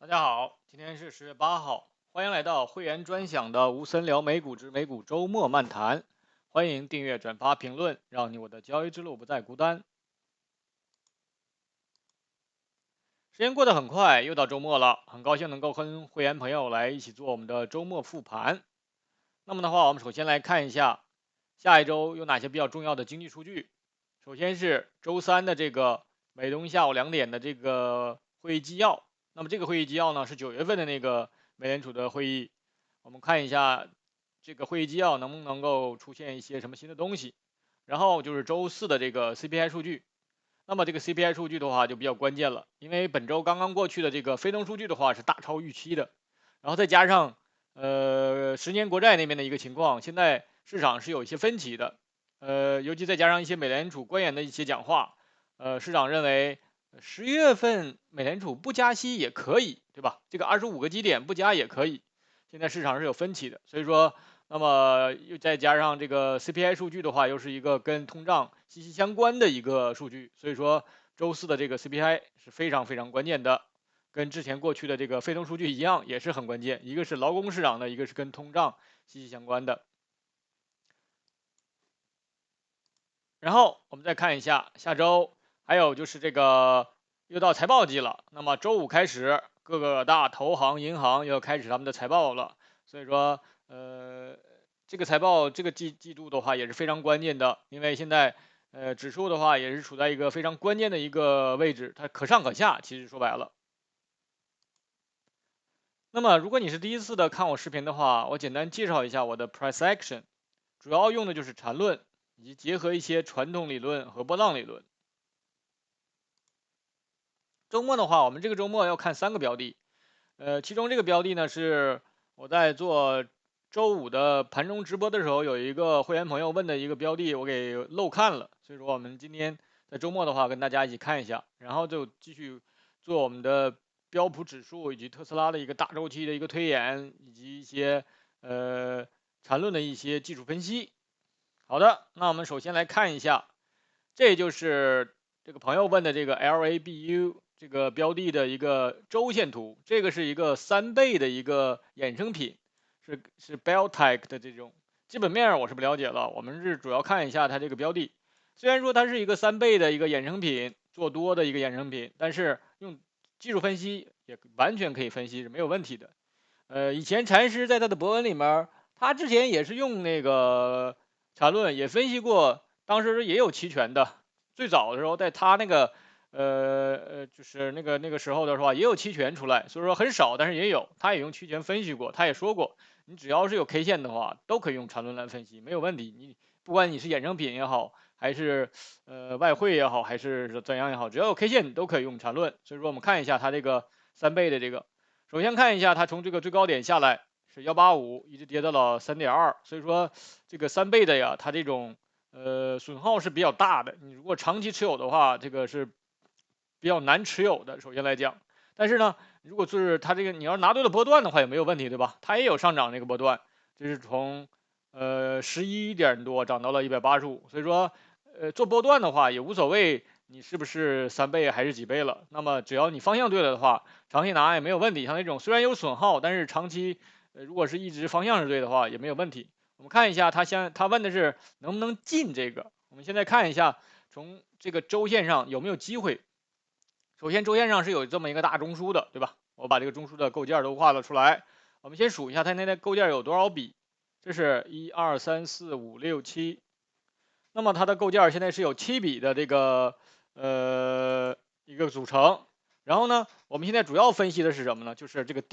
大家好，今天是10月8号，欢迎来到会员专享的吴森聊美股之美股周末漫谈。欢迎订阅、转发、评论，让你我的交易之路不再孤单。时间过得很快，又到周末了，很高兴能够跟会员朋友来一起做我们的周末复盘。那么的话，我们首先来看一下下一周有哪些比较重要的经济数据。首先是周三的这个美东下午2点的这个会议纪要。那么这个会议纪要呢是9月份的那个美联储的会议。我们看一下这个会议纪要能不能够出现一些什么新的东西。然后就是周四的这个 CPI 数据。那么这个 CPI 数据的话就比较关键了，因为本周刚刚过去的这个非农数据的话是大超预期的，然后再加上10年国债那边的一个情况，现在市场是有一些分歧的，尤其再加上一些美联储官员的一些讲话，市场认为11月份美联储不加息也可以，对吧？这个25个基点不加也可以，现在市场是有分歧的，所以说，那么又再加上这个 CPI 数据的话，又是一个跟通胀息息相关的一个数据，所以说周四的这个 CPI 是非常非常关键的。跟之前过去的这个非农数据一样，也是很关键。一个是劳工市场的，一个是跟通胀息息相关的。然后我们再看一下下周，还有就是这个又到财报季了。那么周五开始，各个大投行、银行又要开始他们的财报了。所以说，这个财报这个季度的话也是非常关键的，因为现在指数的话也是处在一个非常关键的一个位置，它可上可下。其实说白了。那么，如果你是第一次的看我视频的话，我简单介绍一下我的 price action，主要用的就是缠论，以及结合一些传统理论和波浪理论。周末的话，我们这个周末要看3个标的，其中这个标的呢是我在做周五的盘中直播的时候，有一个会员朋友问的一个标的，我给漏看了，所以说我们今天在周末的话跟大家一起看一下，然后就继续做我们的标普指数以及特斯拉的一个大周期的一个推演，以及一些缠论的一些技术分析。好的，那我们首先来看一下，这就是这个朋友问的这个 LABU 这个标的的一个周线图，这个是一个3倍的一个衍生品，是 Beltec 的这种基本面我是不了解了，我们是主要看一下它这个标的。虽然说它是一个3倍的一个衍生品，做多的一个衍生品，但是用技术分析也完全可以分析是没有问题的。以前禅师在他的博文里面，他之前也是用那个缠论也分析过，当时也有期权的。最早的时候，在他那个就是那个时候的话，也有期权出来，所以说很少，但是也有。他也用期权分析过，他也说过，你只要是有 K 线的话，都可以用缠论来分析，没有问题。你不管你是衍生品也好，还是外汇也好，还是怎样也好，只要有 K 线，你都可以用缠论。所以说我们看一下它这个3倍的这个。首先看一下，它从这个最高点下来是185，一直跌到了3.2，所以说这个3倍的呀，它这种损耗是比较大的。你如果长期持有的话，这个是比较难持有的。首先来讲，但是呢，如果是它这个你要拿对了波段的话也没有问题，对吧？它也有上涨那个波段，这是从11点多涨到了185，所以说做波段的话也无所谓。你是不是3倍还是几倍了？那么只要你方向对了的话，长期拿也没有问题。像那种虽然有损耗，但是长期如果是一直方向是对的话也没有问题。我们看一下他问的是能不能进这个。我们现在看一下从这个周线上有没有机会。首先周线上是有这么一个大中枢的，对吧？我把这个中枢的构件都画了出来。我们先数一下它那个构件有多少笔，这是1、2、3、4、5、6、7。那么它的构件现在是有7笔的这个一个组成。然后呢，我们现在主要分析的是什么呢？就是这个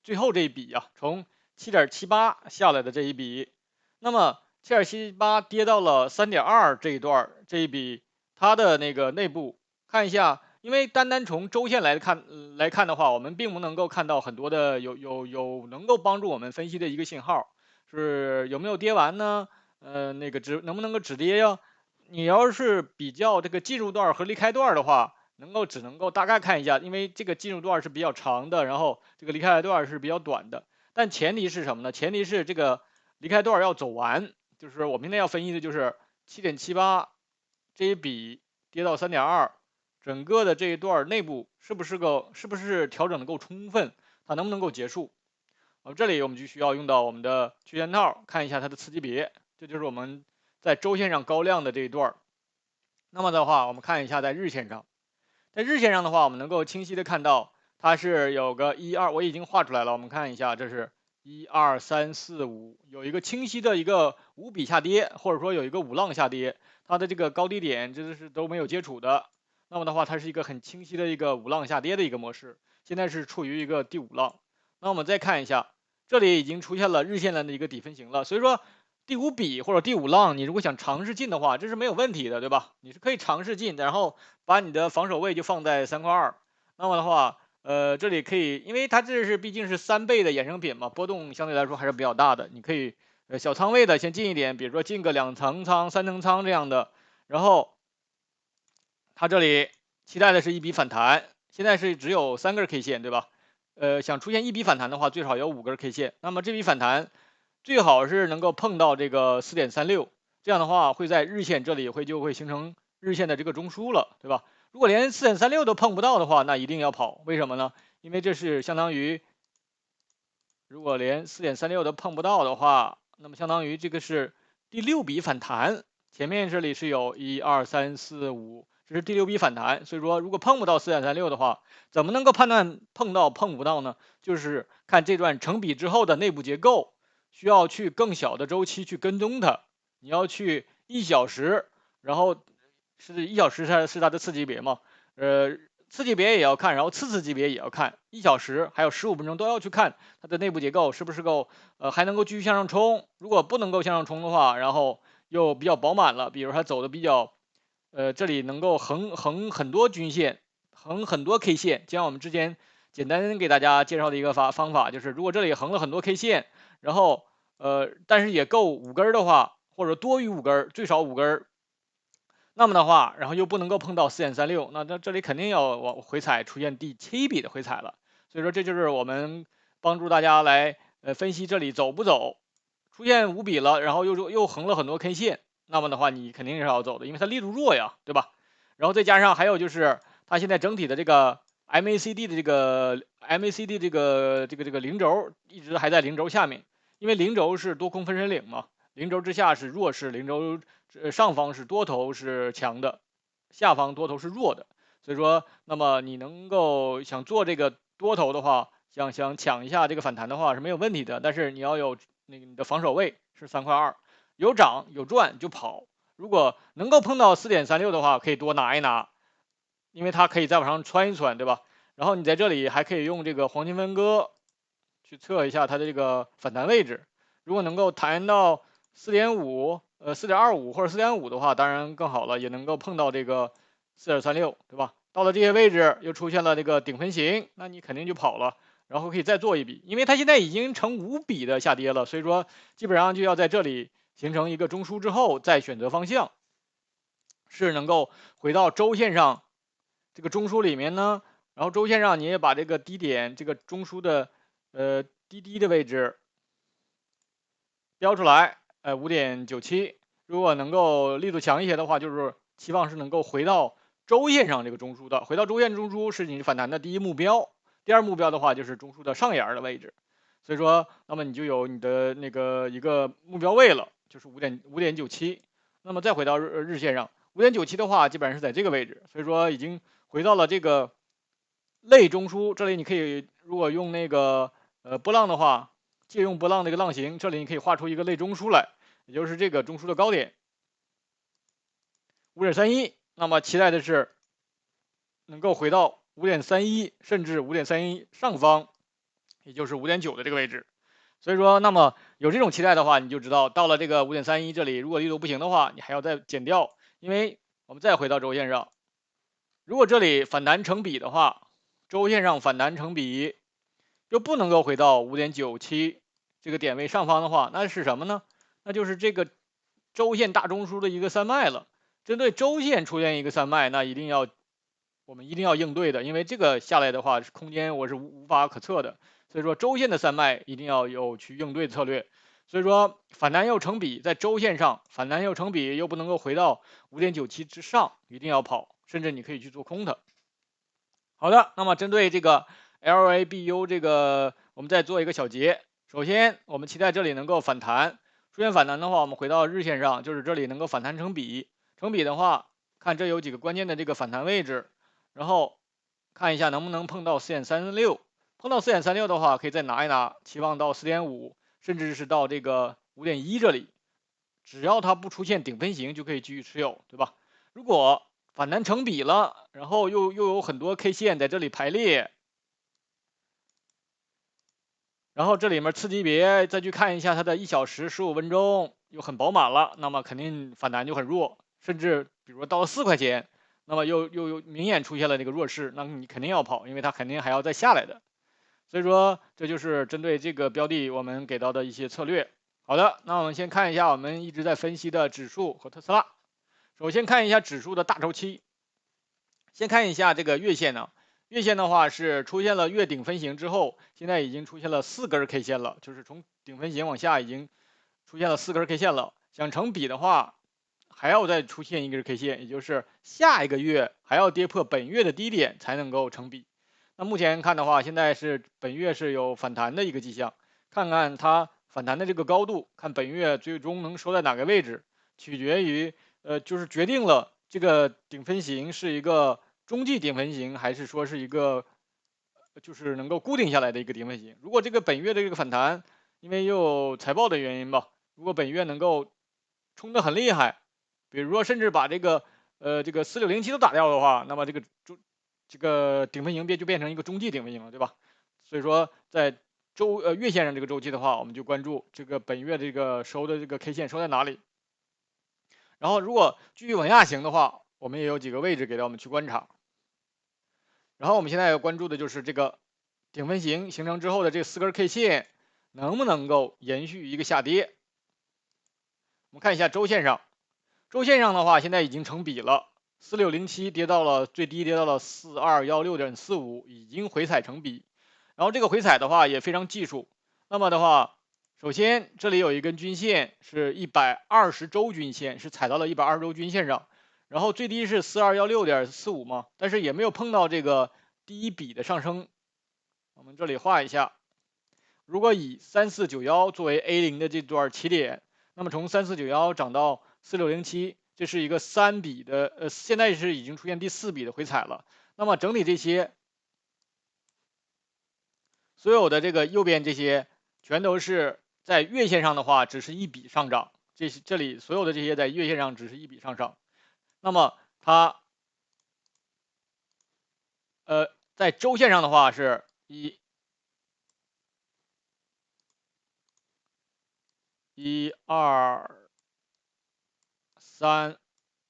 最后这一笔啊，从7.78下来的这一笔。那么7.78跌到了3.2这一段这一笔，它的那个内部看一下，因为单单从周线来看的话，我们并不能够看到很多的有能够帮助我们分析的一个信号，是有没有跌完呢？那个能不能够止跌呀？你要是比较这个进入段和离开段的话，只能够大概看一下，因为这个进入段是比较长的，然后这个离开段是比较短的。但前提是什么呢？前提是这个离开段要走完，就是我们现在要分析的就是7.78这一笔跌到3.2，整个的这一段内部是不是调整的够充分，它能不能够结束。这里我们就需要用到我们的曲线套，看一下它的次级别，这就是我们在周线上高量的这一段。那么的话，我们看一下在日线上，在日线上的话，我们能够清晰的看到它是有个1、2，我已经画出来了，我们看一下，这是1、2、3、4、5，有一个清晰的一个5笔下跌，或者说有一个5浪下跌，它的这个高低点这是都没有接触的。那么的话，它是一个很清晰的一个5浪下跌的一个模式，现在是处于一个第5浪。那我们再看一下，这里已经出现了日线的一个底分型了，所以说第5笔或者第5浪，你如果想尝试进的话，这是没有问题的，对吧？你是可以尝试进，然后把你的防守位就放在3.2。那么的话，这里可以，因为它这是毕竟是3倍的衍生品嘛，波动相对来说还是比较大的。你可以，小仓位的先进一点，比如说进个2层仓、3层仓这样的。然后，它这里期待的是一笔反弹，现在是只有3根 K 线，对吧？想出现一笔反弹的话，最少有5根 K 线。那么这笔反弹最好是能够碰到这个4.36，这样的话会在日线这里就会形成日线的这个中枢了，对吧？如果连4.36都碰不到的话，那一定要跑。为什么呢？因为这是相当于，如果连4.36都碰不到的话，那么相当于这个是第6笔反弹。前面这里是有1、2、3、4、5，这是第6笔反弹。所以说，如果碰不到4.36的话，怎么能够判断碰到碰不到呢？就是看这段成笔之后的内部结构，需要去更小的周期去跟踪它。你要去1小时，然后是1小时是它的次级别嘛？次级别也要看，然后次级别也要看，1小时还有15分钟都要去看它的内部结构是不是够，还能够继续向上冲。如果不能够向上冲的话，然后又比较饱满了，比如它走的比较，这里能够横很多均线，横很多 K 线，就像我们之前简单给大家介绍的一个方法，就是如果这里横了很多 K 线，然后但是也够5根的话，或者多于5根，最少5根。那么的话，然后又不能够碰到4.36，那这里肯定要往回踩，出现第7笔的回踩了。所以说这就是我们帮助大家来分析这里走不走，出现5笔了，然后又横了很多 K 线，那么的话你肯定是要走的，因为它力度弱呀，对吧？然后再加上还有就是它现在整体的这个 MACD 的这个零轴一直还在零轴下面，因为零轴是多空分水岭嘛，零轴之下是弱势，零轴上方是多头是强的，下方多头是弱的。所以说，那么你能够想做这个多头的话，想抢一下这个反弹的话是没有问题的，但是你要有那个你的防守位是3.2，有涨有赚就跑。如果能够碰到4.36的话，可以多拿一拿，因为它可以再往上穿一穿，对吧？然后你在这里还可以用这个黄金分割去测一下它的这个反弹位置。如果能够弹到4.5、4.25或者4.5的话，当然更好了，也能够碰到这个4.36，对吧？到了这些位置又出现了这个顶分型，那你肯定就跑了，然后可以再做一笔，因为它现在已经成5笔的下跌了，所以说基本上就要在这里形成一个中枢之后再选择方向，是能够回到周线上这个中枢里面呢，然后周线上你也把这个低点这个中枢的低的位置标出来，5.97，如果能够力度强一些的话，就是期望是能够回到周线上这个中枢的，回到周线中枢是你反弹的第一目标，第二目标的话就是中枢的上沿的位置，所以说，那么你就有你的那个一个目标位了，就是5.97，那么再回到日线上，5.97的话，基本上是在这个位置，所以说已经回到了这个类中枢，这里你可以如果用那个波浪的话。借用波浪这个浪形，这里你可以画出一个类中枢来，也就是这个中枢的高点5.31。那么期待的是能够回到5.31，甚至5.31上方，也就是5.9的这个位置。所以说，那么有这种期待的话，你就知道到了这个5.31这里，如果力度不行的话，你还要再减掉，因为我们再回到周线上，如果这里反弹成比的话，周线上反弹成比。又不能够回到5.97这个点位上方的话，那是什么呢？那就是这个周线大中枢的一个3脉了。针对周线出现一个3脉，那我们一定要应对的，因为这个下来的话，空间我是无法可测的。所以说周线的3脉一定要有去应对的策略。所以说反弹又成比，在周线上反弹又成比，又不能够回到5.97之上，一定要跑。甚至你可以去做空它。好的，那么针对这个 LABU 这个，我们再做一个小结。首先，我们期待这里能够反弹，出现反弹的话，我们回到日线上，就是这里能够反弹成比。成比的话，看这有几个关键的这个反弹位置，然后看一下能不能碰到4.36。碰到4.36的话，可以再拿一拿，期望到4.5，甚至是到这个5.1这里。只要它不出现顶分型，就可以继续持有，对吧？如果反弹成比了，然后又有很多 K 线在这里排列，然后这里面次级别再去看一下它的1小时、15分钟又很饱满了，那么肯定反弹就很弱，甚至比如说到了4块钱，那么又明显出现了这个弱势，那你肯定要跑，因为它肯定还要再下来的。所以说这就是针对这个标的我们给到的一些策略。好的，那我们先看一下我们一直在分析的指数和特斯拉。首先看一下指数的大周期，先看一下这个月线呢。月线的话是出现了月顶分型之后，现在已经出现了4根 K 线了，就是从顶分型往下已经出现了4根 K 线了。想成比的话，还要再出现一根 K 线，也就是下一个月还要跌破本月的低点才能够成比。那目前看的话，现在是本月是有反弹的一个迹象，看看它反弹的这个高度，看本月最终能收在哪个位置，取决于就是决定了这个顶分型是一个中继顶分型，还是说是一个就是能够固定下来的一个顶分型。如果这个本月的这个反弹，因为又有财报的原因吧，如果本月能够冲得很厉害，比如说甚至把这个4607都打掉的话，那么这个顶分型就变成一个中继顶分型了，对吧？所以说在月线上这个周期的话，我们就关注这个本月这个收的这个 K 线收在哪里。然后如果继续往下行的话，我们也有几个位置给到我们去观察。然后我们现在要关注的就是这个顶分型形成之后的这4根 K 线能不能够延续一个下跌。我们看一下周线上，周线上的话现在已经成比了，4607跌到了最低，跌到了4216.45，已经回踩成比。然后这个回踩的话也非常技术。那么的话，首先这里有一根均线是120周均线，是踩到了120周均线上。然后最低是4216.45嘛，但是也没有碰到这个第一笔的上升。我们这里画一下，如果以3491作为 A0的这段起点，那么从3491涨到4607，这是一个3笔的，现在是已经出现第4笔的回踩了。那么整体这些所有的这个右边这些全都是在月线上的话，只是一笔上涨。这里所有的这些在月线上只是一笔上涨。那么它在周线上的话是1、2、3、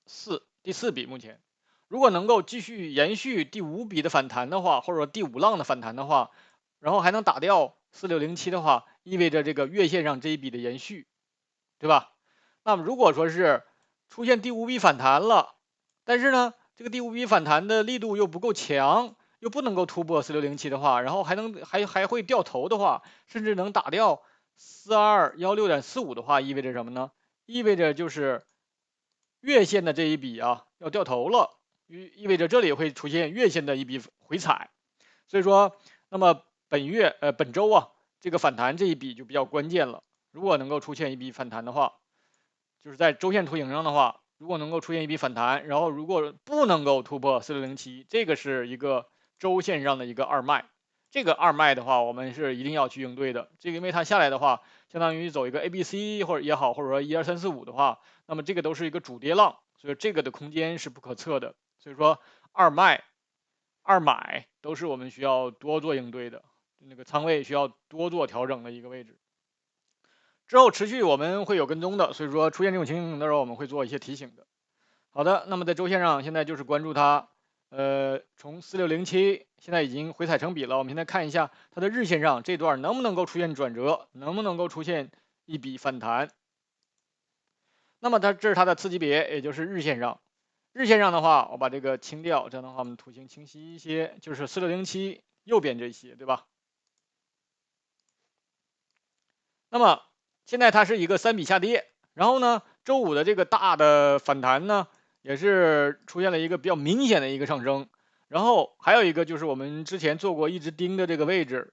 4，第4笔目前，如果能够继续延续第5笔的反弹的话，或者说第5浪的反弹的话，然后还能打掉4607的话，意味着这个月线上这一笔的延续，对吧？那么如果说是出现第5笔反弹了，但是呢，这个第5笔反弹的力度又不够强，又不能够突破4607的话，然后还会掉头的话，甚至能打掉4216.45的话，意味着什么呢？意味着就是月线的这一笔啊要掉头了，意味着这里会出现月线的一笔回踩。所以说，那么本周啊这个反弹这一笔就比较关键了。如果能够出现一笔反弹的话，就是在周线图形上的话，如果能够出现一笔反弹，然后如果不能够突破4607，这个是一个周线上的一个二卖。这个二卖的话，我们是一定要去应对的。这个因为它下来的话，相当于走一个 ABC 或者也好，或者说1、2、3、4、5的话，那么这个都是一个主跌浪，所以这个的空间是不可测的。所以说二卖、二买都是我们需要多做应对的，那个仓位需要多做调整的一个位置。之后持续我们会有跟踪的，所以说出现这种情形的时候，我们会做一些提醒的。好的，那么在周线上现在就是关注它，从4607现在已经回踩成比了，我们现在看一下它的日线上这段能不能够出现转折，能不能够出现一笔反弹。那么这是它的次级别，也就是日线上。日线上的话，我把这个清掉，这样的话我们图形清晰一些，就是4607右边这些，对吧？那么现在它是一个3笔下跌，然后呢，周五的这个大的反弹呢，也是出现了一个比较明显的一个上升。然后还有一个就是我们之前做过一直盯的这个位置，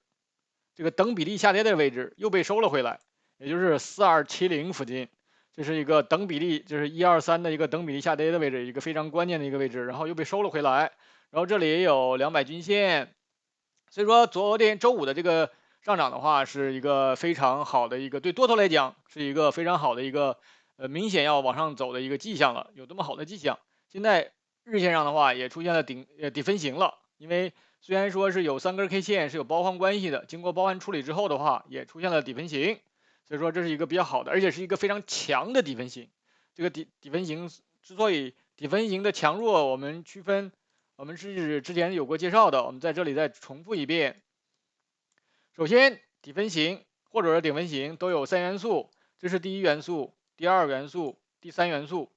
这个等比例下跌的位置又被收了回来，也就是4270附近，这是一个等比例，就是123的一个等比例下跌的位置，一个非常关键的一个位置，然后又被收了回来。然后这里也有200均线，所以说昨天周五的这个上涨的话，是一个非常好的一个对多头来讲是一个非常好的一个明显要往上走的一个迹象了，有这么好的迹象。现在日线上的话也出现了底分型了，因为虽然说是有3根 K 线是有包含关系的，经过包含处理之后的话，也出现了底分型，所以说这是一个比较好的，而且是一个非常强的底分型。这个底分型之所以底分型的强弱，我们区分。我们是之前有过介绍的，我们在这里再重复一遍。首先，底分型或者是顶分型都有3元素，这是第一元素、第二元素、第三元素。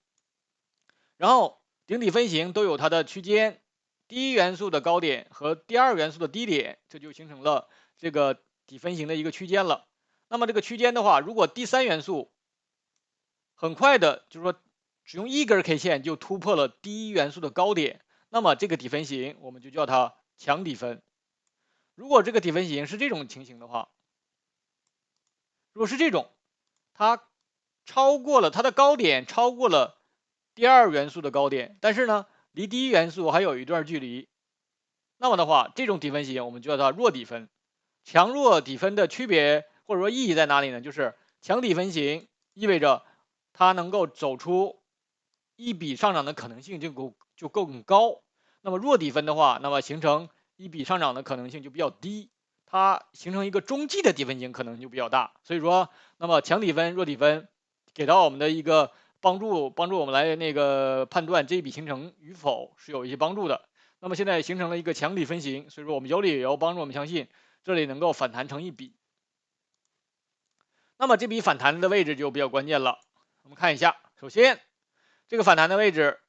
然后顶底分型都有它的区间，第一元素的高点和第二元素的低点，这就形成了这个底分型的一个区间了。那么这个区间的话，如果第三元素很快的，就是说只用1根 K 线就突破了第一元素的高点，那么这个底分型我们就叫它强底分。如果这个底分型是这种情形的话，如果是这种，它超过了它的高点，超过了第二元素的高点，但是呢，离第一元素还有一段距离，那么的话，这种底分型我们就叫它弱底分。强弱底分的区别或者说意义在哪里呢？就是强底分型意味着它能够走出一笔上涨的可能性就更高。那么弱底分的话，那么形成一笔上涨的可能性就比较低，它形成一个中继的底分型可能就比较大。所以说，那么强底分、弱底分给到我们的一个帮助我们来判断这一笔形成与否是有一些帮助的。那么现在形成了一个强底分型，所以说我们有理由帮助我们相信这里能够反弹成一笔。那么这笔反弹的位置就比较关键了，我们看一下，首先这个反弹的位置。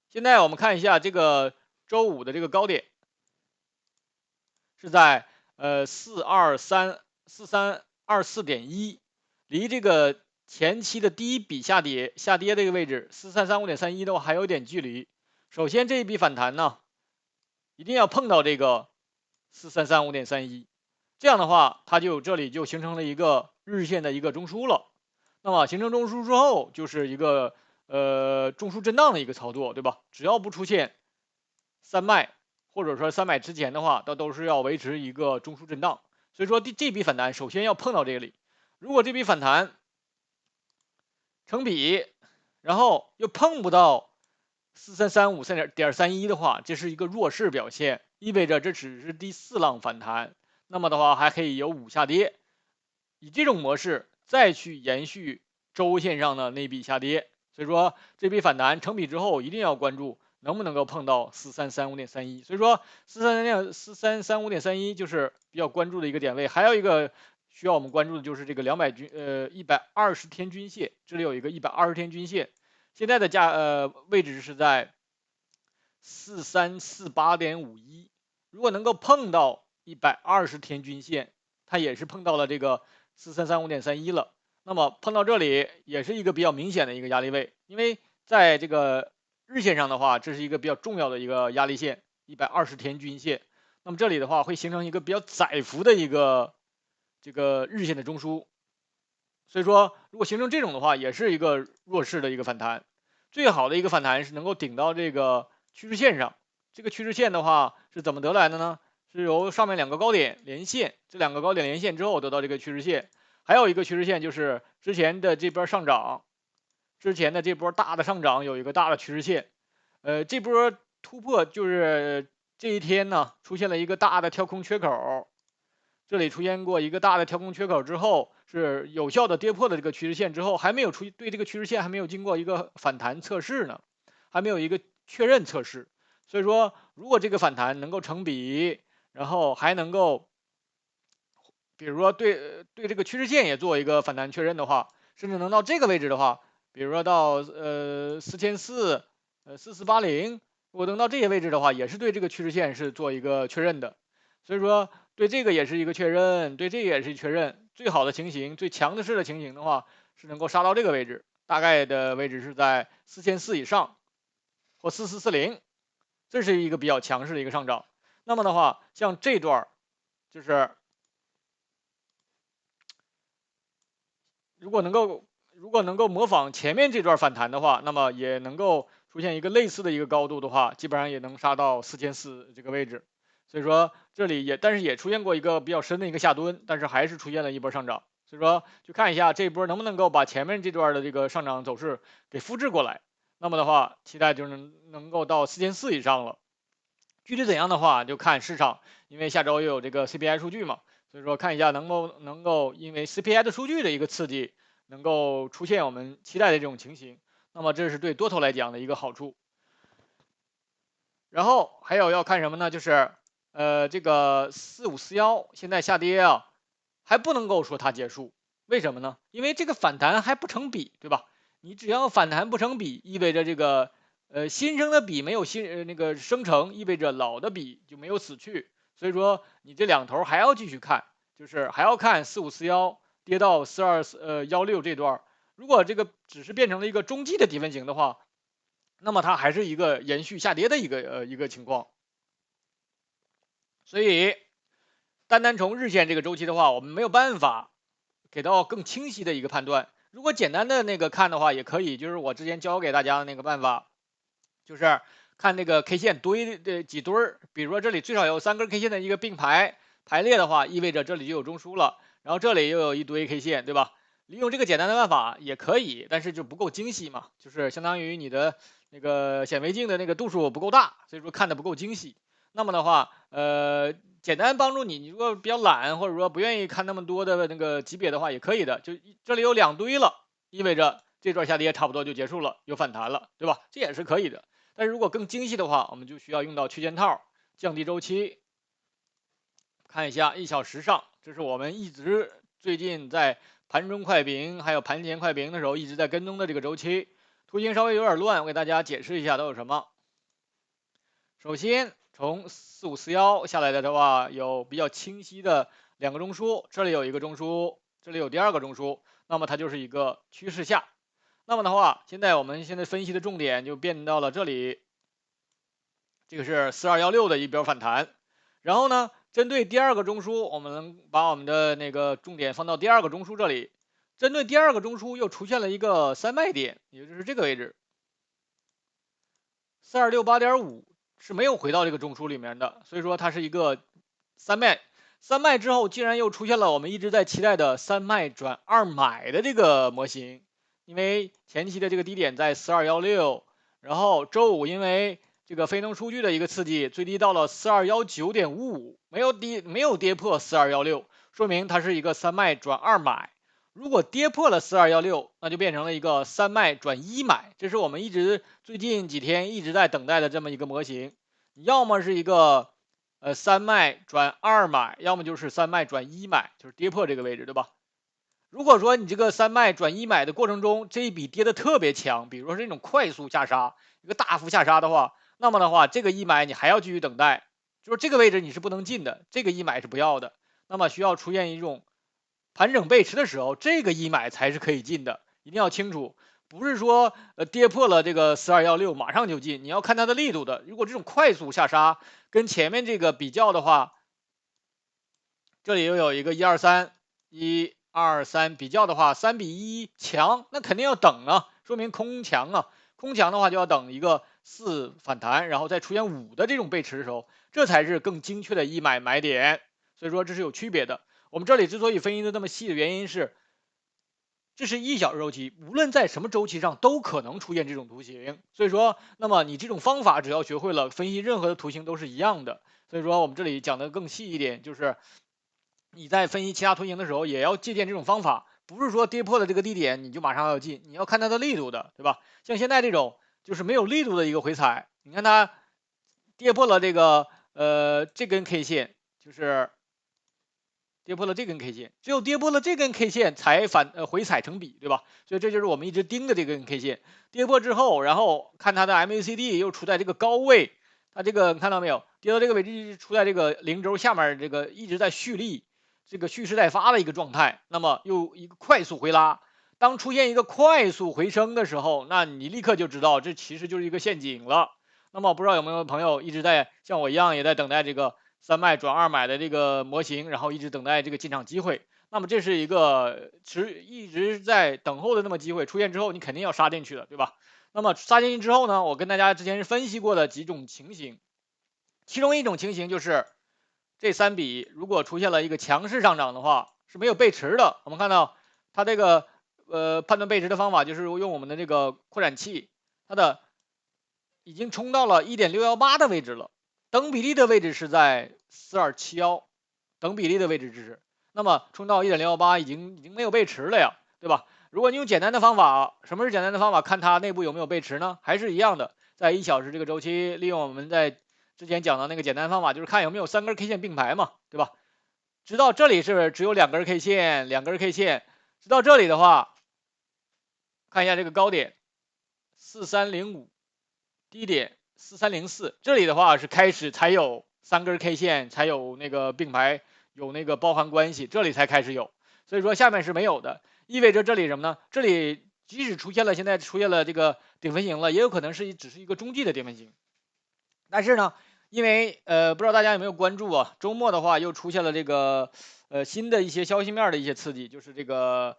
现在我们看一下这个周五的这个高点是在4324.1，离这个前期的第一笔下跌这个位置4335.31的话还有一点距离。首先这一笔反弹呢，一定要碰到这个4335.31，这样的话它这里就形成了一个日线的一个中枢了。那么形成中枢之后，就是一个中枢震荡的一个操作，对吧？只要不出现三脉，或者说三脉之前的话，它都是要维持一个中枢震荡。所以说这笔反弹首先要碰到这里，如果这笔反弹成笔，然后又碰不到4335.31的话，这是一个弱势表现，意味着这只是第4浪反弹。那么的话还可以有5下跌，以这种模式再去延续周线上的那笔下跌。所以说这笔反弹成笔之后，一定要关注能不能够碰到4335.31。所以说4335.31就是比较关注的一个点位。还有一个需要我们关注的就是这个120天均线，这里有一个120天均线，现在的位置是在4348.51，如果能够碰到120天均线，它也是碰到了这个4335.31了。那么碰到这里也是一个比较明显的一个压力位，因为在这个日线上的话，这是一个比较重要的一个压力线，120天均线。那么这里的话会形成一个比较窄幅的一个这个日线的中枢，所以说如果形成这种的话，也是一个弱势的一个反弹。最好的一个反弹是能够顶到这个趋势线上，这个趋势线的话是怎么得来的呢？是由上面2个高点连线，这2个高点连线之后得到这个趋势线。还有一个趋势线就是之前的这波上涨，之前的这波大的上涨有一个大的趋势线，这波突破就是这一天呢出现了一个大的跳空缺口，这里出现过一个大的跳空缺口之后，是有效的跌破了这个趋势线之后，还没有对这个趋势线还没有经过一个反弹测试呢，还没有一个确认测试。所以说，如果这个反弹能够成笔，然后还能够，比如说对这个趋势线也做一个反弹确认的话，甚至能到这个位置的话，比如说到4400、4480，如果能到这些位置的话，也是对这个趋势线是做一个确认的。所以说对这个也是一个确认，对这个也是确认。最好的情形，最强势的情形的话，是能够杀到这个位置。大概的位置是在4400以上或4440，这是一个比较强势的一个上涨。那么的话，像这段就是如果能够模仿前面这段反弹的话，那么也能够出现一个类似的一个高度的话，基本上也能杀到4400这个位置。所以说这里但是也出现过一个比较深的一个下蹲，但是还是出现了一波上涨。所以说就看一下这一波能不能够把前面这段的这个上涨走势给复制过来。那么的话，期待就能够到4400以上了。具体怎样的话，就看市场，因为下周又有这个 CPI 数据嘛，所以说看一下能够因为 CPI 的数据的一个刺激，能够出现我们期待的这种情形。那么这是对多头来讲的一个好处。然后还有要看什么呢？就是这个4541现在下跌啊，还不能够说它结束。为什么呢？因为这个反弹还不成比，对吧？你只要反弹不成比，意味着这个新生的比没有那个生成，意味着老的比就没有死去。所以说你这两头还要继续看，就是还要看4541跌到4216这段。如果这个只是变成了一个中继的底分型的话，那么它还是一个延续下跌的一个情况。所以单单从日线这个周期的话，我们没有办法给到更清晰的一个判断。如果简单的那个看的话，也可以，就是我之前教给大家的那个办法，就是看那个 K 线堆的几堆儿，比如说这里最少有3根 K 线的一个并排列的话，意味着这里就有中枢了，然后这里又有一堆 K 线，对吧？利用这个简单的办法也可以，但是就不够精细嘛，就是相当于你的那个显微镜的那个度数不够大，所以说看的不够精细。那么的话，简单帮助你，你如果比较懒，或者说不愿意看那么多的那个级别的话，也可以的。就这里有2堆了，意味着这段下跌差不多就结束了，有反弹了，对吧？这也是可以的。但是如果更精细的话，我们就需要用到区间套，降低周期。看一下1小时上，这是我们一直最近在盘中快评还有盘前快评的时候一直在跟踪的这个周期。图形稍微有点乱，我给大家解释一下都有什么。首先从4541下来的话，有比较清晰的2个中枢，这里有一个中枢，这里有第2个中枢，那么它就是一个趋势下。那么的话，我们现在分析的重点就变到了这里，这个是4216的一波反弹。然后呢，针对第2个中枢，我们能把我们的那个重点放到第2个中枢这里。针对第2个中枢又出现了一个3卖点，也就是这个位置，4268.5是没有回到这个中枢里面的，所以说它是一个3卖。3卖之后，竟然又出现了我们一直在期待的3卖转2买的这个模型。因为前期的这个低点在4216，然后周五因为这个非农数据的一个刺激，最低到了4219.55，没有跌破4216，说明它是一个3卖转2买。如果跌破了4216，那就变成了一个3卖转1买，这是我们最近几天一直在等待的这么一个模型。要么是一个3卖转2买，要么就是3卖转1买，就是跌破这个位置，对吧？如果说你这个3卖转1买的过程中，这一笔跌的特别强，比如说是这种快速下杀，一个大幅下杀的话，那么的话，这个1买你还要继续等待，就是这个位置你是不能进的，这个1买是不要的。那么需要出现一种盘整背驰的时候，这个1买才是可以进的，一定要清楚，不是说跌破了这个4216马上就进，你要看它的力度的。如果这种快速下杀跟前面这个比较的话，这里又有一个123比较的话，3:1强，那肯定要等啊，说明空强啊，空强的话就要等一个4反弹，然后再出现5的这种背驰的时候，这才是更精确的买点。所以说这是有区别的。我们这里之所以分析的这么细的原因是，这是1小时周期，无论在什么周期上都可能出现这种图形。所以说，那么你这种方法只要学会了，分析任何的图形都是一样的。所以说我们这里讲的更细一点，就是你在分析其他图形的时候，也要借鉴这种方法，不是说跌破了这个低点你就马上要进，你要看它的力度的，对吧？像现在这种就是没有力度的一个回踩，你看它跌破了这个这根 K 线，就是跌破了这根 K 线，只有跌破了这根 K 线才回踩成比，对吧？所以这就是我们一直盯的这根 K 线，跌破之后，然后看它的 MACD 又处在这个高位，它这个你看到没有？跌到这个位置处在这个0轴下面，这个一直在蓄力，这个蓄势待发的一个状态，那么又一个快速回拉，当出现一个快速回升的时候，那你立刻就知道这其实就是一个陷阱了。那么不知道有没有朋友一直在像我一样也在等待这个三卖转二买的这个模型，然后一直等待这个进场机会。那么这是一个一直在等候的那么机会出现之后，你肯定要杀进去的，对吧？那么杀进去之后呢，我跟大家之前是分析过的几种情形，其中一种情形就是这三笔如果出现了一个强势上涨的话，是没有背驰的。我们看到它这个判断背驰的方法就是用我们的这个扩展器，它的已经冲到了1.618的位置了，等比例的位置是在4271，等比例的位置是，那么冲到1.618已经没有背驰了呀，对吧？如果你用简单的方法，什么是简单的方法？看它内部有没有背驰呢？还是一样的，在1小时这个周期，利用我们在之前讲的那个简单方法，就是看有没有3根 K 线并排嘛，对吧？直到这里是只有2根 K 线，2根 K 线，直到这里的话，看一下这个高点4305，低点4304，这里的话是开始才有3根 K 线，才有那个并排，有那个包含关系，这里才开始有，所以说下面是没有的，意味着这里什么呢？这里即使出现了，现在出现了这个顶分型了，也有可能只是一个中继的顶分型，但是呢，因为不知道大家有没有关注啊，周末的话又出现了这个新的一些消息面的一些刺激，就是这个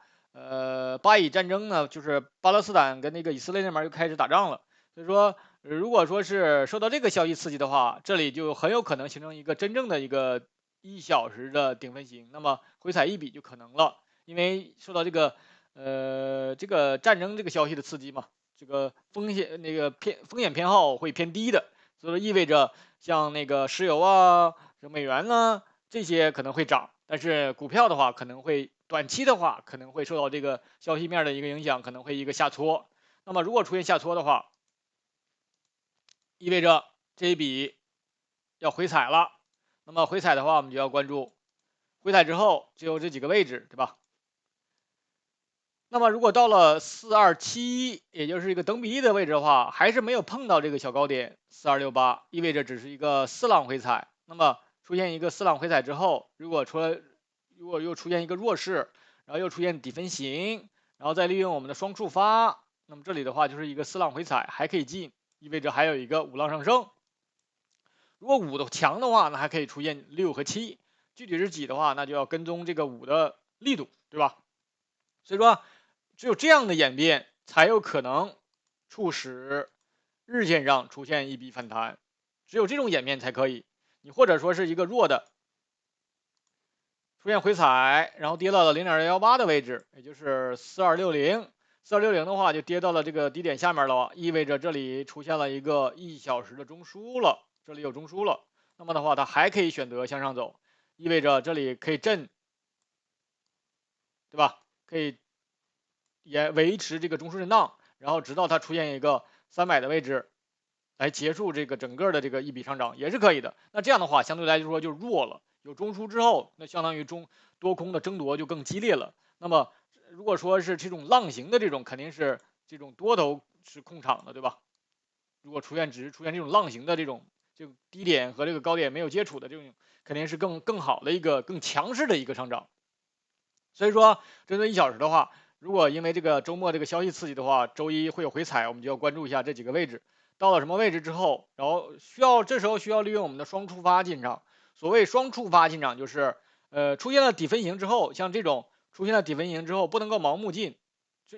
巴以战争呢，就是巴勒斯坦跟那个以色列那边又开始打仗了，所以说如果说是受到这个消息刺激的话，这里就很有可能形成一个真正的一个1小时的顶分型，那么回踩一笔就可能了，因为受到这个战争这个消息的刺激嘛，这个风险偏好会偏低的。所以意味着像那个石油啊、美元呢这些可能会涨，但是股票的话可能会短期的话可能会受到这个消息面的一个影响，可能会一个下挫。那么如果出现下挫的话，意味着这一笔要回踩了。那么回踩的话，我们就要关注回踩之后只有这几个位置，对吧？那么如果到了4271，也就是一个等比例的位置的话，还是没有碰到这个小高点4268，意味着只是一个4浪回踩。那么出现一个4浪回踩之后，如果又出现一个弱势，然后又出现底分型，然后再利用我们的双触发，那么这里的话就是一个4浪回踩，还可以进，意味着还有一个5浪上升。如果5的强的话，那还可以出现6和7，具体是几的话，那就要跟踪这个5的力度，对吧？所以说。只有这样的演变，才有可能促使日线上出现一笔反弹。只有这种演变才可以。你或者说是一个弱的出现回踩，然后跌到了0.118的位置，也就是4260。4260的话就跌到了这个低点下面了，意味着这里出现了一个1小时的中枢了。这里有中枢了，那么的话它还可以选择向上走，意味着这里可以震，对吧？可以。也维持这个中枢震荡，然后直到它出现一个300的位置，来结束这个整个的这个一笔上涨也是可以的。那这样的话，相对来说就弱了。有中枢之后，那相当于多空的争夺就更激烈了。那么如果说是这种浪形的这种，肯定是这种多头是控场的，对吧？如果只是出现这种浪形的这种，就低点和这个高点没有接触的这种，肯定是更好的一个更强势的一个上涨。所以说，针对1小时的话，如果因为这个周末这个消息刺激的话，周一会有回踩，我们就要关注一下这几个位置。到了什么位置之后，然后这时候需要利用我们的双触发进场。所谓双触发进场，就是出现了底分型之后，像这种出现了底分型之后不能够盲目进，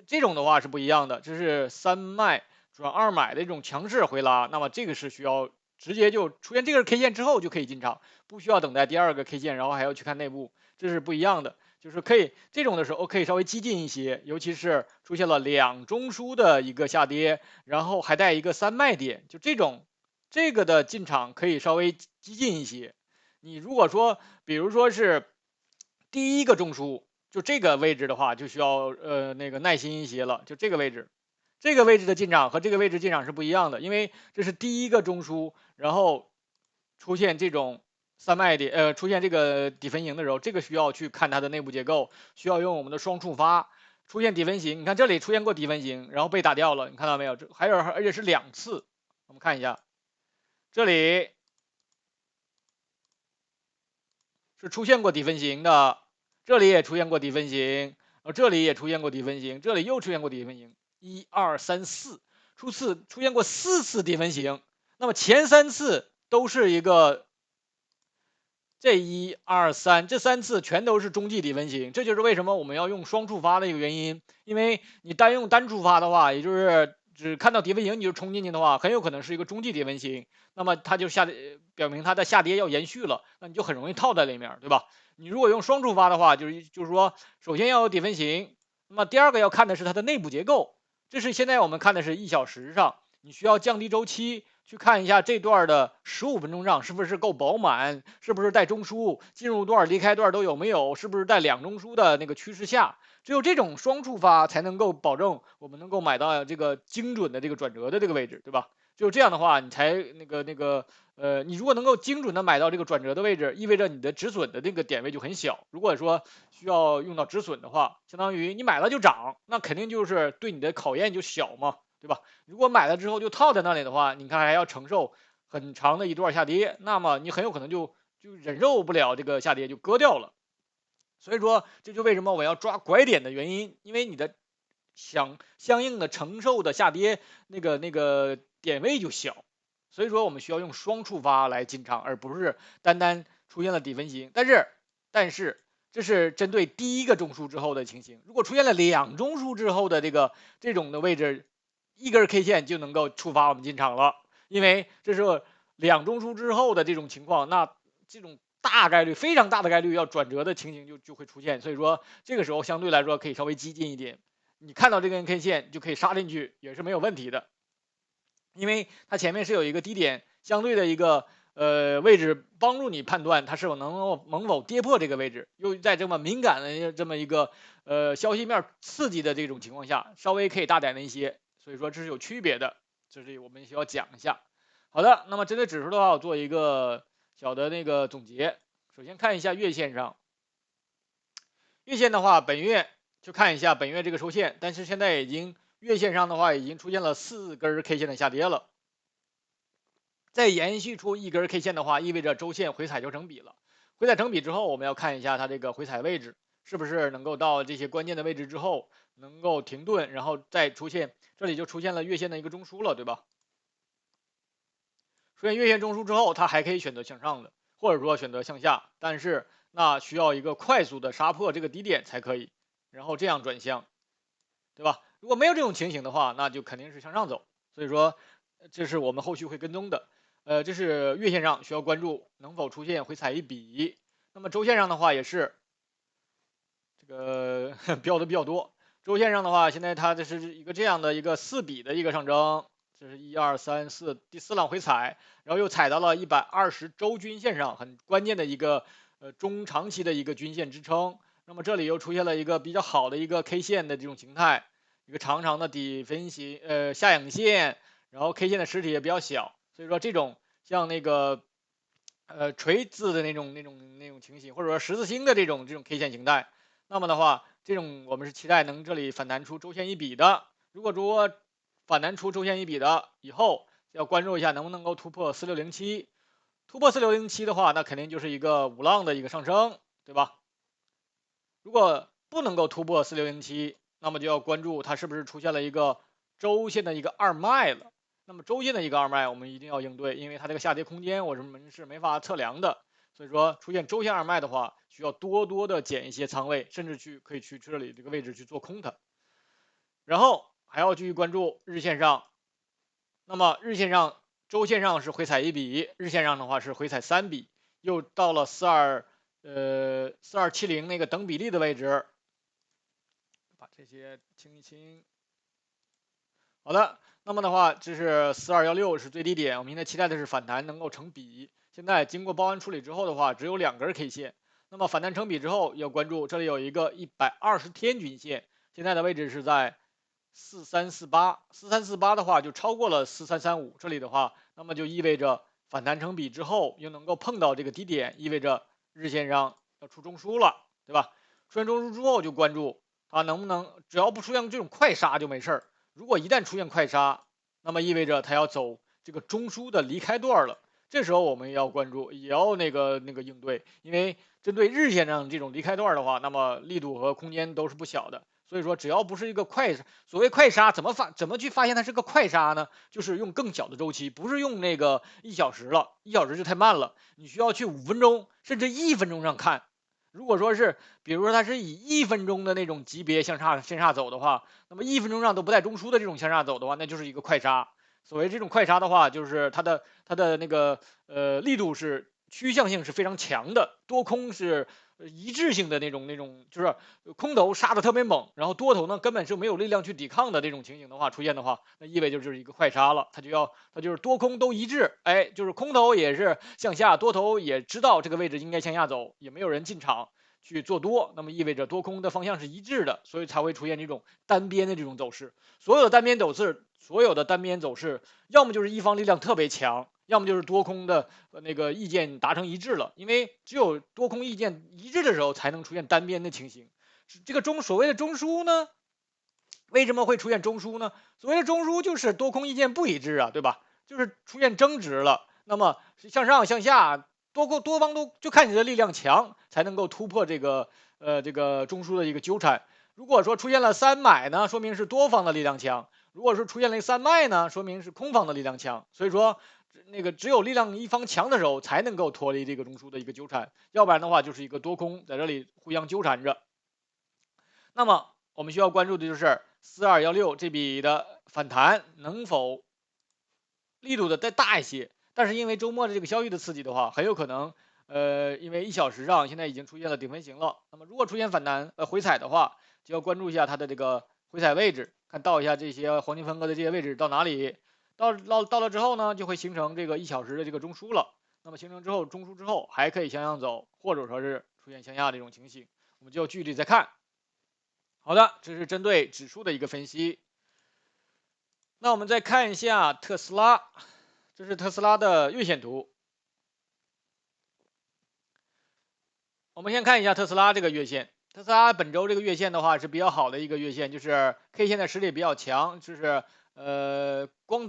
这种的话是不一样的，这是3卖转2买的一种强势回拉，那么这个是需要直接就出现这个 K 线之后就可以进场，不需要等待第2个 K 线，然后还要去看内部，这是不一样的。就是可以这种的时候可以稍微激进一些，尤其是出现了2中枢的一个下跌，然后还带一个3卖点，就这个的进场可以稍微激进一些。你如果说比如说是第1个中枢，就这个位置的话，就需要那个耐心一些了，就这个位置。这个位置的进场和这个位置进场是不一样的，因为这是第1个中枢，然后出现这种3卖点，出现这个底分型的时候，这个需要去看它的内部结构，需要用我们的双触发。出现底分型，你看这里出现过底分型，然后被打掉了，你看到没有？而且是2次。我们看一下，这里是出现过底分型的，这里也出现过底分型，这里也出现过底分型，这里又出现过底分型，1、2、3、4，出现过4次底分型。那么前3次都是一个这1、2、3这3次全都是中继底分型，这就是为什么我们要用双触发的一个原因。因为你单用单触发的话，也就是只看到底分型你就冲进去的话，很有可能是一个中继底分型，那么它就表明它的下跌要延续了，那你就很容易套在里面，对吧？你如果用双触发的话，就是说，首先要有底分型，那么第二个要看的是它的内部结构。这是现在我们看的是1小时上，你需要降低周期去看一下这段的15分钟上是不是够饱满，是不是带中枢，进入段离开段都有没有，是不是带两中枢的那个趋势下。只有这种双触发才能够保证我们能够买到这个精准的这个转折的这个位置，对吧？只有这样的话，你才你如果能够精准的买到这个转折的位置，意味着你的止损的那个点位就很小。如果说需要用到止损的话，相当于你买了就涨，那肯定就是对你的考验就小嘛，对吧？如果买了之后就套在那里的话，你看还要承受很长的一段下跌，那么你很有可能就忍受不了这个下跌，就割掉了。所以说，这就为什么我要抓拐点的原因，因为你的相应的承受的下跌那个点位就小，所以说我们需要用双触发来进场，而不是单单出现了底分型。但是这是针对第一个中枢之后的情形，如果出现了2中枢之后的这种的位置，一根 K 线就能够触发我们进场了，因为这是2中枢之后的这种情况，那这种大概率非常大的概率要转折的情形就会出现，所以说这个时候相对来说可以稍微激进一点，你看到这根 K 线就可以杀进去，也是没有问题的，因为它前面是有一个低点相对的一个位置，帮助你判断它是否能否跌破这个位置，又在这么敏感的这么一个消息面刺激的这种情况下，稍微可以大胆的一些，所以说这是有区别的，这是我们需要讲一下。好的，那么针对指数的话，我做一个小的那个总结。首先看一下月线上，月线的话，本月就看一下本月这个收线，但是现在已经月线上的话已经出现了4根 K 线的下跌了，再延续出1根 K 线的话，意味着周线回踩就成笔了。回踩成笔之后，我们要看一下它这个回踩位置是不是能够到这些关键的位置之后能够停顿，然后再出现，这里就出现了月线的一个中枢了，对吧？出现月线中枢之后，它还可以选择向上的，或者说选择向下，但是那需要一个快速的杀破这个低点才可以，然后这样转向，对吧？如果没有这种情形的话，那就肯定是向上走。所以说，这是我们后续会跟踪的。这是月线上需要关注能否出现回踩一笔。那么周线上的话也是这个标的比较多。周线上的话，现在它这是一个这样的一个4笔的一个上升。这是1、2、3、4第4浪回踩，然后又踩到了120周均线上，很关键的一个中长期的一个均线支撑。那么这里又出现了一个比较好的一个 K 线的这种形态，一个长长的底分型下影线，然后 K 线的实体也比较小，所以说这种像那个锤子的那种情形，或者说十字星的这种 K 线形态，那么的话，这种我们是期待能这里反弹出周线一笔的。如果说反弹出周线一笔的以后，要关注一下能不能够突破4607。突破4607的话，那肯定就是一个5浪的一个上升，对吧？如果不能够突破4607，那么就要关注它是不是出现了一个周线的一个二卖了。那么周线的一个二卖，我们一定要应对，因为它这个下跌空间我们是没法测量的。所以说出现周线二卖的话，需要多多的减一些仓位，甚至可以去这里这个位置去做空它。然后还要继续关注日线上，那么日线上、周线上是回踩一笔，日线上的话是回踩3笔，又到了4270那个等比例的位置，把这些清一清。好的，那么的话，这是4216是最低点，我们现在期待的是反弹能够成笔。现在经过报完处理之后的话，只有2根 K 线。那么反弹成笔之后，要关注这里有一个120天均线，现在的位置是在4348的话就超过了4335，这里的话，那么就意味着反弹成笔之后又能够碰到这个低点，意味着日线上要出中枢了，对吧？出现中枢之后就关注它能不能，只要不出现这种快杀就没事儿。如果一旦出现快杀，那么意味着它要走这个中枢的离开段了。这时候我们也要关注，也要应对，因为针对日线上这种离开段的话，那么力度和空间都是不小的。所以说，只要不是一个所谓快杀，怎么去发现它是个快杀呢？就是用更小的周期，不是用那个1小时了，1小时就太慢了，你需要去5分钟甚至1分钟上看。如果说是，比如说它是以1分钟的那种级别向下走的话，那么1分钟上都不带中枢的这种向下走的话，那就是一个快杀。所谓这种快杀的话，就是它的力度是趋向性是非常强的，多空是一致性的那种，就是空头杀的特别猛，然后多头呢根本是没有力量去抵抗的这种情形的话出现的话，那意味着就是一个快杀了，它就是多空都一致，哎，就是空头也是向下，多头也知道这个位置应该向下走，也没有人进场去做多，那么意味着多空的方向是一致的，所以才会出现这种单边的这种走势。所有的单边走势，要么就是一方力量特别强，要么就是多空的意见达成一致了。因为只有多空意见一致的时候，才能出现单边的情形。这个所谓的中枢呢，为什么会出现中枢呢？所谓的中枢就是多空意见不一致啊，对吧？就是出现争执了。那么向上向下，多方都就看你的力量强，才能够突破这个中枢的一个纠缠。如果说出现了3买呢，说明是多方的力量强；如果说出现了3卖呢，说明是空方的力量强。所以说，只有力量一方强的时候，才能够脱离这个中枢的一个纠缠，要不然的话就是一个多空在这里互相纠缠着。那么我们需要关注的就是4216这笔的反弹能否力度的再大一些，但是因为周末的这个消息的刺激的话，很有可能，因为1小时上现在已经出现了顶分型了，那么如果出现回踩的话，就要关注一下它的这个回踩位置，看到一下这些黄金分割的这些位置到哪里，到了之后呢，就会形成这个1小时的这个中枢了。那么形成之后，中枢之后还可以向上走，或者说是出现向下的这种情形，我们就具体再看。好的，这是针对指数的一个分析。那我们再看一下特斯拉，这是特斯拉的月线图。我们先看一下特斯拉这个月线。特斯拉本周这个月线的话是比较好的一个月线，就是 K 线的实力比较强，就是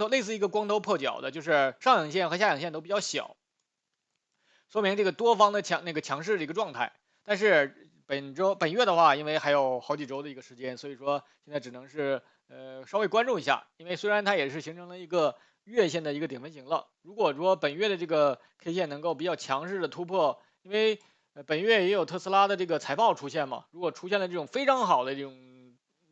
类似一个光头破脚的，就是上影线和下影线都比较小，说明这个多方的强势的一个状态。但是本月的话，因为还有好几周的一个时间，所以说现在只能是稍微关注一下，因为虽然它也是形成了一个月线的一个顶分型了，如果说本月的这个 K 线能够比较强势的突破，因为本月也有特斯拉的这个财报出现嘛，如果出现了这种非常好的这种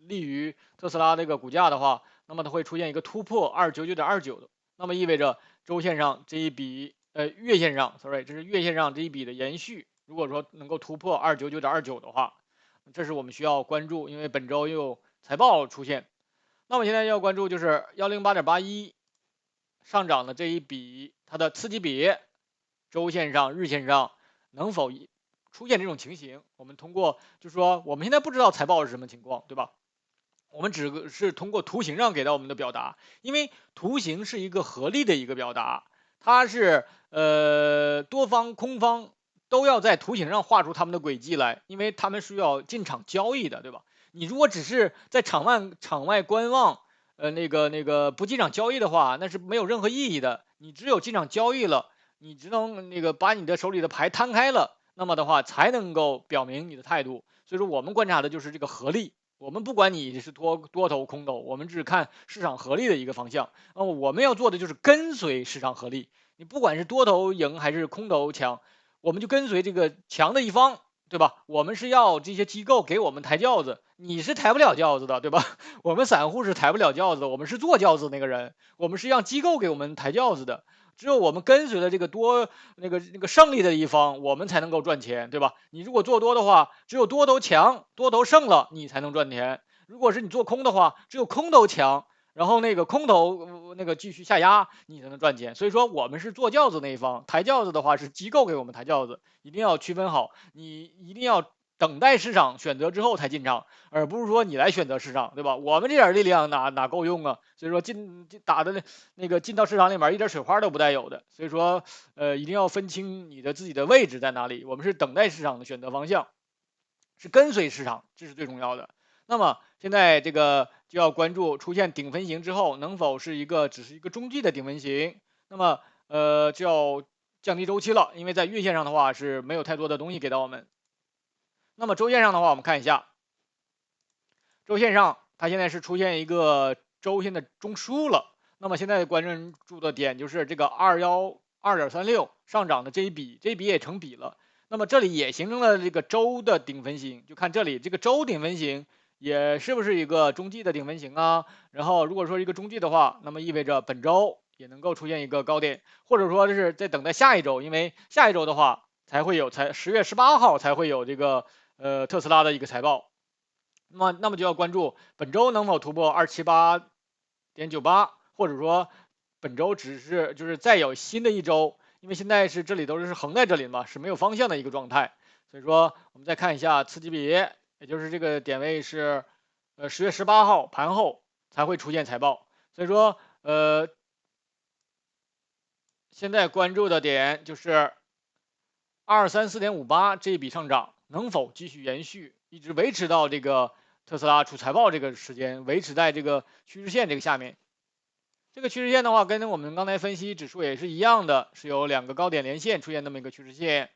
利于特斯拉这个股价的话，那么它会出现一个突破299.29的，那么意味着周线上这一笔月线上，sorry， 这是月线上这一笔的延续。如果说能够突破299.29的话，这是我们需要关注，因为本周又有财报出现。那么现在要关注就是108.81上涨的这一笔，它的次级比，周线上、日线上能否出现这种情形？我们通过就是说，我们现在不知道财报是什么情况，对吧？我们只是通过图形上给到我们的表达，因为图形是一个合力的一个表达，它是多方空方都要在图形上画出他们的轨迹来，因为他们是要进场交易的，对吧？你如果只是在场外观望，不进场交易的话，那是没有任何意义的。你只有进场交易了，你只能把你的手里的牌摊开了，那么的话才能够表明你的态度。所以说，我们观察的就是这个合力。我们不管你是多头空头，我们只看市场合力的一个方向。我们要做的就是跟随市场合力。你不管是多头赢还是空头强，我们就跟随这个强的一方，对吧？我们是要这些机构给我们抬轿子，你是抬不了轿子的，对吧？我们散户是抬不了轿子的，我们是坐轿子那个人，我们是让机构给我们抬轿子的。只有我们跟随了这个胜利的一方，我们才能够赚钱，对吧？你如果做多的话，只有多头强，多头胜了，你才能赚钱。如果是你做空的话，只有空头强，然后空头继续下压，你才能赚钱。所以说我们是坐轿子那一方，抬轿子的话是机构给我们抬轿子，一定要区分好，你一定要等待市场选择之后才进场，而不是说你来选择市场，对吧？我们这点力量哪够用啊？所以说进到市场里面一点水花都不带有的。所以说一定要分清你的自己的位置在哪里。我们是等待市场的选择方向，是跟随市场，这是最重要的。那么现在这个就要关注出现顶分型之后能否是只是一个中继的顶分型。那么就要降低周期了，因为在月线上的话是没有太多的东西给到我们。那么周线上的话，我们看一下，周线上它现在是出现一个周线的中枢了。那么现在关注的点就是这个212.36上涨的这一笔，这一笔也成笔了。那么这里也形成了这个周的顶分型，就看这里这个周顶分型也是不是一个中继的顶分型啊？然后如果说一个中继的话，那么意味着本周也能够出现一个高点，或者说是在等待下一周，因为下一周的话才会有10月18号才会有这个特斯拉的一个财报。那么就要关注本周能否突破278.98，或者说本周就是再有新的一周，因为现在是这里都是横在这里嘛，是没有方向的一个状态。所以说我们再看一下次级别，也就是这个点位是10月18号盘后才会出现财报。所以说现在关注的点就是234.58这一笔上涨能否继续延续，一直维持到这个特斯拉出财报这个时间，维持在这个趋势线这个下面。这个趋势线的话，跟我们刚才分析指数也是一样的，是有2个高点连线出现那么一个趋势线。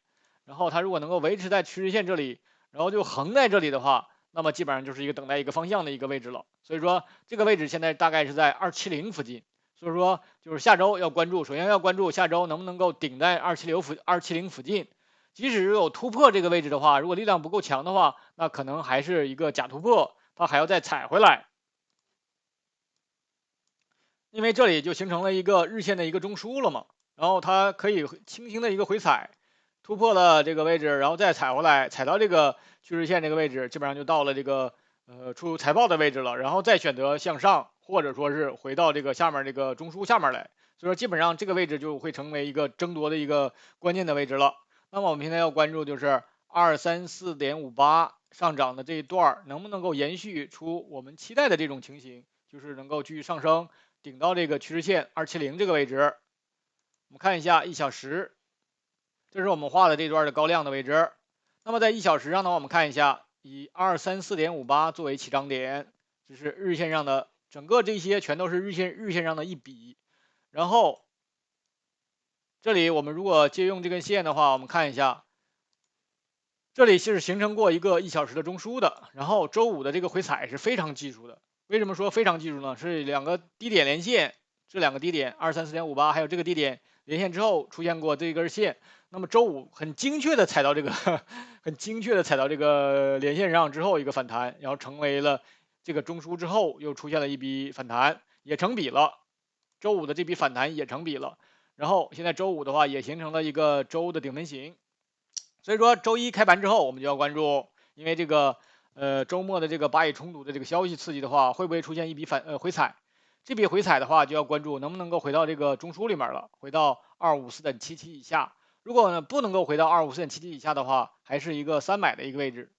然后它如果能够维持在趋势线这里，然后就横在这里的话，那么基本上就是一个等待一个方向的一个位置了。所以说这个位置现在大概是在270附近。所以说就是下周要关注，首先要关注下周能不能够顶在270附近。即使有突破这个位置的话，如果力量不够强的话，那可能还是一个假突破，它还要再踩回来。因为这里就形成了一个日线的一个中枢了嘛，然后它可以轻轻的一个回踩，突破了这个位置，然后再踩回来，踩到这个趋势线这个位置，基本上就到了这个出财报的位置了，然后再选择向上，或者说是回到这个下面这个中枢下面来，所以说基本上这个位置就会成为一个争夺的一个关键的位置了。那么我们现在要关注就是234.58上涨的这一段能不能够延续出我们期待的这种情形，就是能够继续上升。顶到这个趋势线270这个位置，我们看一下1小时，这是我们画的这段的高量的位置。那么在1小时上呢，我们看一下，以234.58作为起涨点，这是日线上的整个这些全都是日线上的一笔。然后这里我们如果借用这根线的话，我们看一下，这里是形成过一个1小时的中枢的，然后周五的这个回踩是非常技术的。为什么说非常技术呢？是2个低点连线，这2个低点234.58，还有这个低点连线之后出现过这根线。那么周五很精确的踩到这个，很精确的踩到这个连线上之后一个反弹，然后成为了这个中枢之后又出现了一笔反弹，也成笔了。周五的这笔反弹也成笔了，然后现在周五的话也形成了一个周的顶分型。所以说周一开盘之后我们就要关注，因为这个周末的这个巴以冲突的这个消息刺激的话，会不会出现一笔回踩？这笔回踩的话就要关注能不能够回到这个中枢里面了，回到254.77以下。如果呢不能够回到254.77以下的话，还是一个3买的一个位置。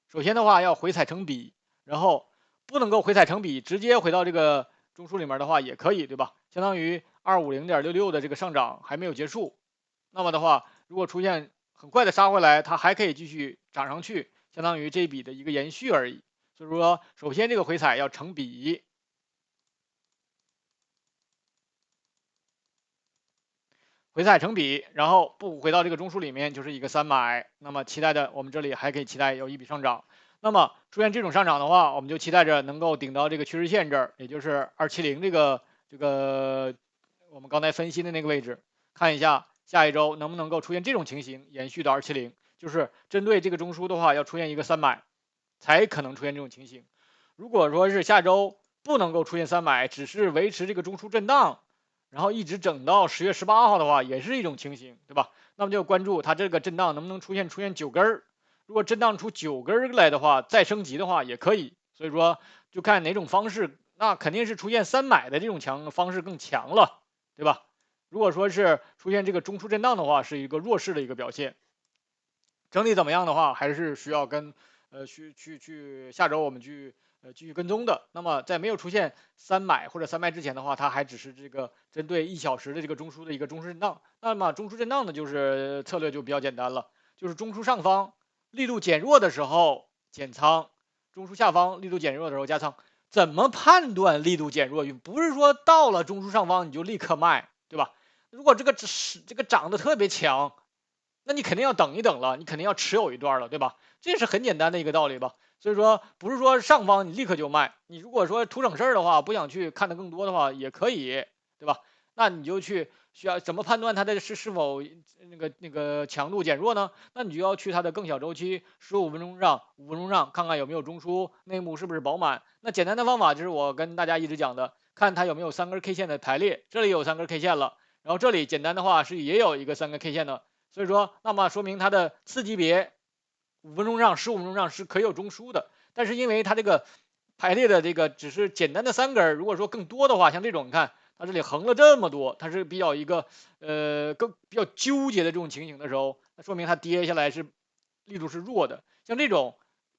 首先的话要回踩成笔，然后不能够回踩成笔，直接回到这个中枢里面的话也可以，对吧？相当于250.66的这个上涨还没有结束。那么的话，如果出现很快的杀回来，它还可以继续涨上去，相当于这一笔的一个延续而已。所以说，首先这个回踩要成笔，回踩成笔，然后不回到这个中枢里面就是一个3买。那么期待的，我们这里还可以期待有一笔上涨。那么出现这种上涨的话，我们就期待着能够顶到这个趋势线这儿，也就是270这个我们刚才分析的那个位置，看一下下一周能不能够出现这种情形，延续到270。就是针对这个中枢的话，要出现一个3买，才可能出现这种情形。如果说是下周不能够出现3买，只是维持这个中枢震荡，然后一直整到10月18号的话，也是一种情形，对吧？那么就关注它这个震荡能不能出现9根儿。如果震荡出9根儿来的话，再升级的话也可以。所以说就看哪种方式，那肯定是出现3买的这种方式更强了，对吧？如果说是出现这个中枢震荡的话，是一个弱势的一个表现。整体怎么样的话，还是需要去下周我们继续跟踪的。那么在没有出现3买或者3卖之前的话，它还只是这个针对1小时的这个中枢的一个中枢震荡。那么中枢震荡呢，就是策略就比较简单了，就是中枢上方力度减弱的时候减仓，中枢下方力度减弱的时候加仓。怎么判断力度减弱？不是说到了中枢上方你就立刻卖，对吧？如果这个涨得特别强，那你肯定要等一等了，你肯定要持有一段了，对吧？这是很简单的一个道理吧。所以说，不是说上方你立刻就卖，你如果说图省事儿的话，不想去看的更多的话，也可以，对吧？那你就需要怎么判断它的是否那个强度减弱呢？那你就要去它的更小周期15分钟上、5分钟上看看有没有中枢，内部是不是饱满。那简单的方法就是我跟大家一直讲的，看它有没有3根 K 线的排列，这里有3根 K 线了，然后这里简单的话是也有一个3根 K 线的。所以说，那么说明它的次级别5分钟上、15分钟上是可以有中枢的，但是因为它这个排列的这个只是简单的3根，如果说更多的话，像这种你看它这里横了这么多，它是比较一个比较纠结的这种情形的时候，那说明它跌下来是力度是弱的。像这种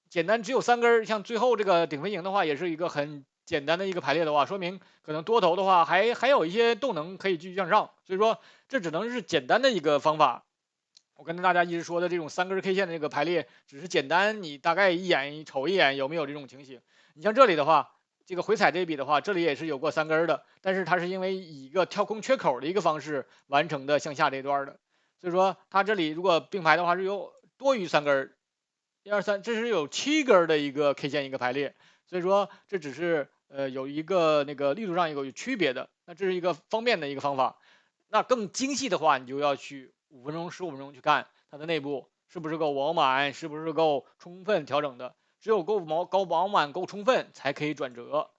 简单只有3根，像最后这个顶分型的话，也是一个很简单的一个排列的话，说明可能多头的话还有一些动能可以继续向上，所以说这只能是简单的一个方法。我跟大家一直说的这种3根 K 线的这个排列，只是简单，你大概瞅一眼有没有这种情形。你像这里的话，这个回踩这一笔的话，这里也是有过3根的，但是它是因为以一个跳空缺口的一个方式完成的向下这一段的，所以说它这里如果并排的话是有多于3根，1、2、3，这是有7根的一个 K 线一个排列，所以说这只是有一个那个力度上有区别的，那这是一个方便的一个方法。那更精细的话，你就要去5分钟、15分钟去看它的内部是不是够饱满，是不是够充分调整的。只有够饱满、够充分，才可以转折。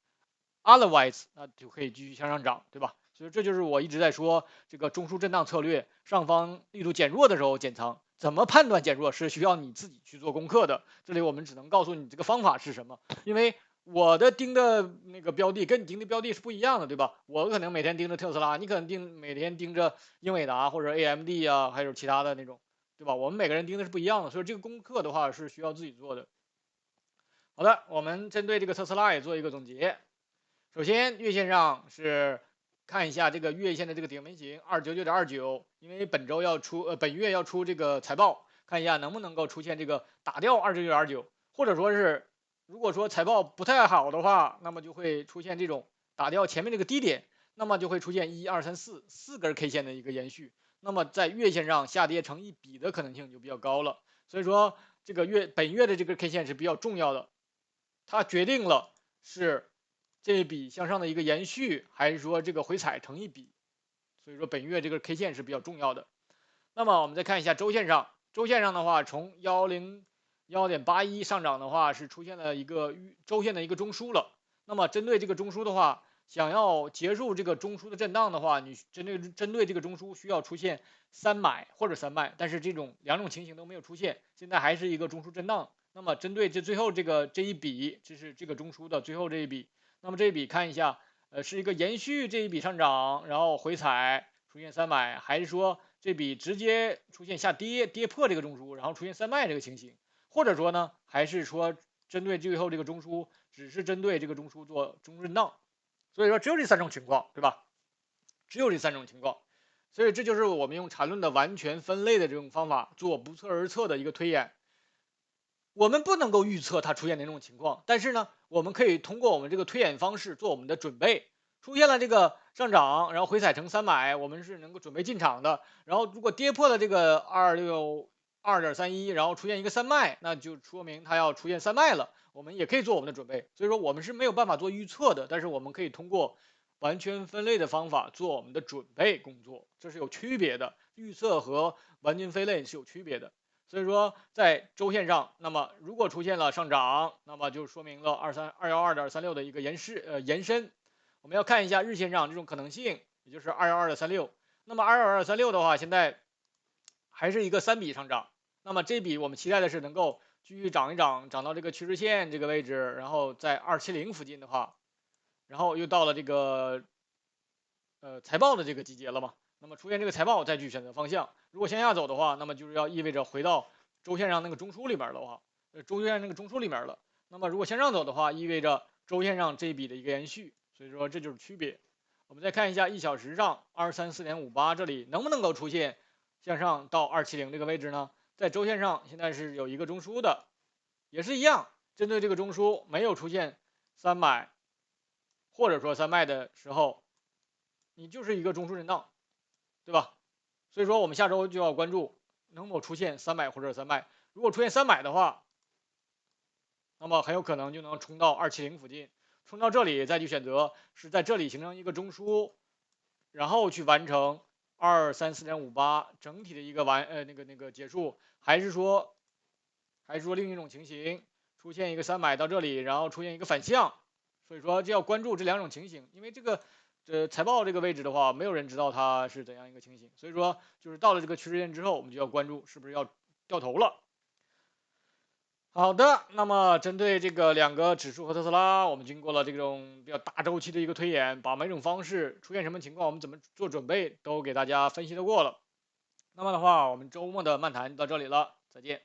Otherwise，那就可以继续向上涨，对吧？所以这就是我一直在说这个中枢震荡策略，上方力度减弱的时候减仓。怎么判断减弱是需要你自己去做功课的。这里我们只能告诉你这个方法是什么，因为我的盯的那个标的跟你盯的标的是不一样的，对吧？我可能每天盯着特斯拉，你可能每天盯着英伟达或者 AMD 啊，还有其他的那种，对吧？我们每个人盯的是不一样的，所以这个功课的话是需要自己做的。好的，我们针对这个特斯拉也做一个总结。首先，月线上是看一下这个月线的这个顶分型299.29，因为本月要出这个财报，看一下能不能够出现这个打掉299.29，或者说是如果说财报不太好的话，那么就会出现这种打掉前面这个低点，那么就会出现1、2、3、4根 K 线的一个延续，那么在月线上下跌成一笔的可能性就比较高了。所以说这个本月的这个 K 线是比较重要的，它决定了是这一笔向上的一个延续，还是说这个回踩成一笔？所以说本月这个 K 线是比较重要的。那么我们再看一下周线上，周线上的话，从101.81上涨的话，是出现了一个周线的一个中枢了。那么针对这个中枢的话，想要结束这个中枢的震荡的话，你针对这个中枢需要出现3买或者3卖，但是这种2种情形都没有出现，现在还是一个中枢震荡。那么针对最后这一笔，这是这个中枢的最后这一笔。那么这一笔看一下，是一个延续这一笔上涨，然后回踩出现3买，还是说这笔直接出现下跌，跌破这个中枢，然后出现3卖这个情形？或者说呢，还是说针对最后这个中枢，只是针对这个中枢做中枢震荡？所以说只有这3种情况，对吧？只有这3种情况。所以这就是我们用缠论的完全分类的这种方法做不测而测的一个推演。我们不能够预测它出现哪种情况，但是呢，我们可以通过我们这个推演方式做我们的准备。出现了这个上涨，然后回踩成3买，我们是能够准备进场的。然后如果跌破了这个262.31，然后出现一个3卖，那就说明它要出现3卖了，我们也可以做我们的准备。所以说我们是没有办法做预测的，但是我们可以通过完全分类的方法做我们的准备工作，这是有区别的。预测和完全分类是有区别的。所以说，在周线上，那么如果出现了上涨，那么就说明了212.36的一个延伸。我们要看一下日线上这种可能性，也就是212.36。那么212.36的话，现在还是一个3笔上涨。那么这笔我们期待的是能够继续涨一涨，涨到这个趋势线这个位置，然后在270附近的话，然后又到了这个财报的这个季节了嘛。那么出现这个财报再去选择方向。如果向下走的话，那么就是要意味着回到周线上那个中枢里面的话，周线那个中枢里面了。那么如果向上走的话，意味着周线上这一笔的一个延续。所以说这就是区别。我们再看一下1小时上234.58这里能不能够出现向上到270这个位置呢？在周线上现在是有一个中枢的，也是一样，针对这个中枢没有出现3买或者说3卖的时候，你就是一个中枢震荡。对吧？所以说我们下周就要关注能否出现三买或者三卖。如果出现三买的话，那么很有可能就能冲到270附近，冲到这里再去选择是在这里形成一个中枢，然后去完成234.58整体的一个结束，还是说另一种情形出现一个三买到这里，然后出现一个反向，所以说就要关注这两种情形，因为这个财报这个位置的话，没有人知道它是怎样一个情形，所以说就是到了这个趋势线之后，我们就要关注是不是要掉头了。好的，那么针对这个两个指数和特斯拉，我们经过了这种比较大周期的一个推演，把每种方式出现什么情况，我们怎么做准备，都给大家分析的过了。那么的话，我们周末的漫谈就到这里了，再见。